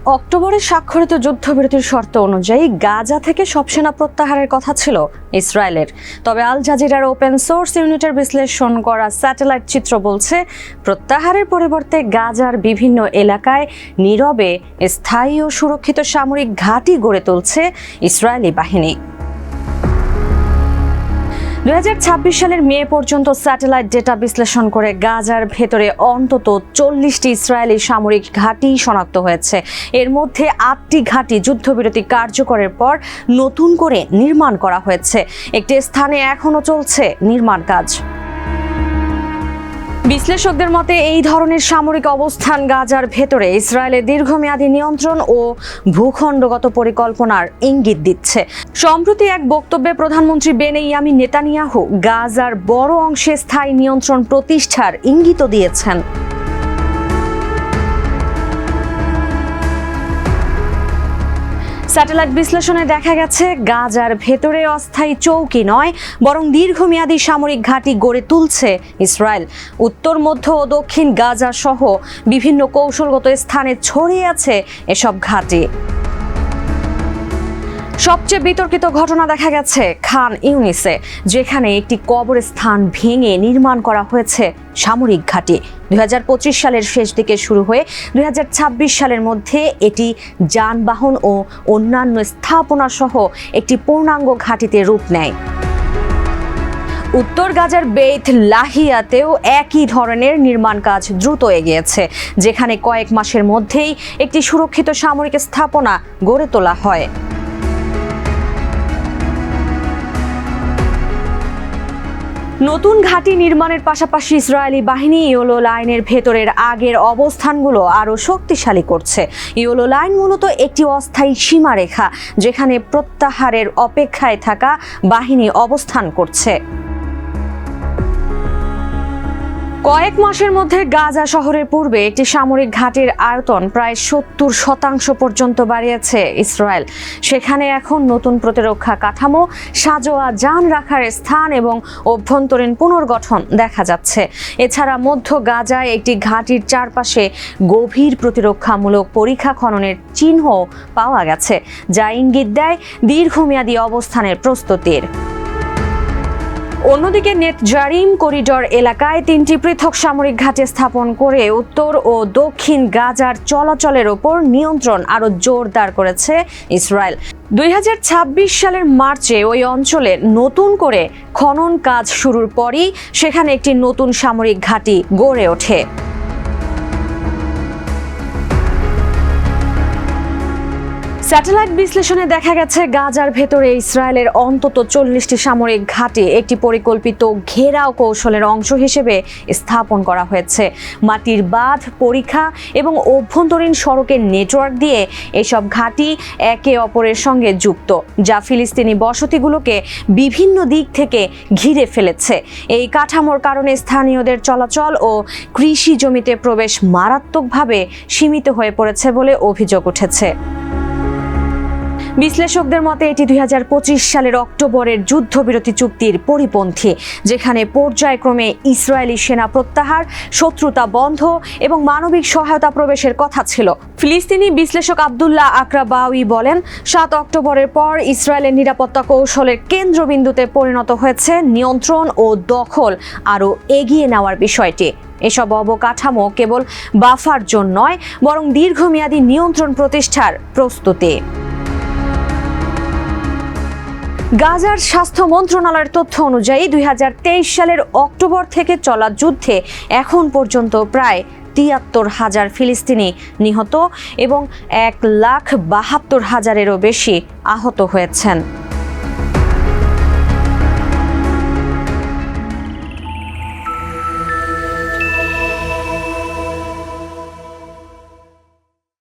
অক্টোবরে স্বাক্ষরিত যুদ্ধবিরতির শর্ত অনুযায়ী গাজা থেকে সব সেনা প্রত্যাহারের কথা ছিল ইসরায়েলের। তবে আল জাজিরার ওপেন সোর্স ইউনিটের বিশ্লেষণ করা স্যাটেলাইট চিত্র বলছে, প্রত্যাহারের পরিবর্তে গাজার বিভিন্ন এলাকায় নীরবে স্থায়ী ও সুরক্ষিত সামরিক ঘাঁটি গড়ে তুলছে ইসরায়েলি বাহিনী। 2026 সালের মে পর্যন্ত স্যাটেলাইট ডেটা বিশ্লেষণ করে গাজার ভেতরে অন্তত 40টি ইসরায়েলি সামরিক ঘাঁটি শনাক্ত হয়েছে। এর মধ্যে 8টি ঘাঁটি যুদ্ধবিরতি কার্যকরের পর নতুন করে নির্মাণ করা হয়েছে। একটি স্থানে এখনও চলছে নির্মাণ কাজ। বিশ্লেষকদের মতে এই ধরনের সামরিক অবস্থান গাজার ভেতরে ইসরায়েলের দীর্ঘমেয়াদী নিয়ন্ত্রণ ও ভূখণ্ডগত পরিকল্পনার ইঙ্গিত দিচ্ছে। সম্প্রতি এক বক্তব্যে প্রধানমন্ত্রী বেনিয়ামিন নেতানিয়াহু গাজার বড় অংশে স্থায়ী নিয়ন্ত্রণ প্রতিষ্ঠার ইঙ্গিত দিয়েছেন। স্যাটেলাইট বিশ্লেষণে দেখা গেছে, গাজার ভেতরে অস্থায়ী চৌকি নয়, বরং দীর্ঘমেয়াদী সামরিক ঘাঁটি গড়ে তুলছে ইসরায়েল। উত্তর, মধ্য ও দক্ষিণ গাজা সহ বিভিন্ন কৌশলগত স্থানে ছড়িয়ে আছে এসব ঘাঁটি। সবচেয়ে বিতর্কিত ঘটনা দেখা গেছে খান ইউনিসে, যেখানে একটি কবরস্থান ভেঙে নির্মাণ করা হয়েছে সামরিক ঘাঁটি। 2025 সালের শেষ দিকে শুরু হয়ে 2026 সালের মধ্যে এটি যানবাহন ও অন্যান্য স্থাপনা সহ একটি পূর্ণাঙ্গ ঘাঁটিতে রূপ নেয়। উত্তর গাজার বেইত লাহিয়াতেও একই ধরনের নির্মাণ কাজ দ্রুত এগিয়েছে, যেখানে কয়েক মাসের মধ্যেই একটি সুরক্ষিত সামরিক স্থাপনা গড়ে তোলা হয়। নতুন ঘাঁটি নির্মাণের পাশাপাশি ইসরায়েলি বাহিনী ইয়েলো লাইনের ভেতরের আগের অবস্থানগুলো আরও শক্তিশালী করছে। ইয়েলো লাইন মূলত একটি অস্থায়ী সীমারেখা, যেখানে প্রত্যাহারের অপেক্ষায় থাকা বাহিনী অবস্থান করছে। কয়েক মাসের মধ্যে গাজা শহরের পূর্বে একটি সামরিক ঘাঁটির আয়তন প্রায় 70% পর্যন্ত বাড়িয়েছে ইসরায়েল। সেখানে এখন নতুন প্রতিরক্ষা কাঠামো, সাঁজোয়া যান রাখার স্থান এবং অভ্যন্তরীণ পুনর্গঠন দেখা যাচ্ছে। এছাড়া মধ্য গাজায় একটি ঘাঁটির চারপাশে গভীর প্রতিরক্ষামূলক পরীক্ষা খননের চিহ্ন পাওয়া গেছে, যা ইঙ্গিত দেয় দীর্ঘমেয়াদী অবস্থানের প্রস্তুতির। অন্যদিকে নেতজারিম করিডর এলাকায় 3টি পৃথক সামরিক ঘাঁটি স্থাপন করে উত্তর ও দক্ষিণ গাজার চলাচলের ওপর নিয়ন্ত্রণ আরও জোরদার করেছে ইসরায়েল। 2026 সালের মার্চে ওই অঞ্চলে নতুন করে খনন কাজ শুরুর পরই সেখানে একটি নতুন সামরিক ঘাঁটি গড়ে ওঠে। স্যাটেলাইট বিশ্লেষণে দেখা গেছে, গাজার ভেতরে ইসরায়েলের অন্তত 40টি সামরিক ঘাঁটি একটি পরিকল্পিত ঘেরাও কৌশলের অংশ হিসেবে স্থাপন করা হয়েছে। মাটির বাঁধ, পরীক্ষা এবং অভ্যন্তরীণ সড়কের নেটওয়ার্ক দিয়ে এসব ঘাঁটি একে অপরের সঙ্গে যুক্ত, যা ফিলিস্তিনি বসতিগুলোকে বিভিন্ন দিক থেকে ঘিরে ফেলেছে। এই কাঠামোর কারণে স্থানীয়দের চলাচল ও কৃষি জমিতে প্রবেশ মারাত্মকভাবে সীমিত হয়ে পড়েছে বলে অভিযোগ উঠেছে। বিশ্লেষকদের মতে এটি 2025 সালের অক্টোবরের যুদ্ধবিরতি চুক্তির পরিপন্থী, যেখানে পর্যায়ক্রমে ইসরায়েলি সেনা প্রত্যাহার, শত্রুতা বন্ধ এবং মানবিক সহায়তা প্রবেশের কথা ছিল। ফিলিস্তিনি বিশ্লেষক আব্দুল্লাহ আকরাবাউই বলেন, 7 অক্টোবরের পর ইসরায়েলের নিরাপত্তা কৌশলের কেন্দ্রবিন্দুতে পরিণত হয়েছে নিয়ন্ত্রণ ও দখল আরও এগিয়ে নেওয়ার বিষয়টি। এসব অবকাঠামো কেবল বাফার জোন নয়, বরং দীর্ঘমেয়াদী নিয়ন্ত্রণ প্রতিষ্ঠার প্রস্তুতি। গাজার স্বাস্থ্য মন্ত্রণালয়ের তথ্য অনুযায়ী 2023 সালের অক্টোবর থেকে চলা যুদ্ধে এখন পর্যন্ত প্রায় 73,000 ফিলিস্তিনি নিহত এবং 1,72,000-এরও বেশি আহত হয়েছেন।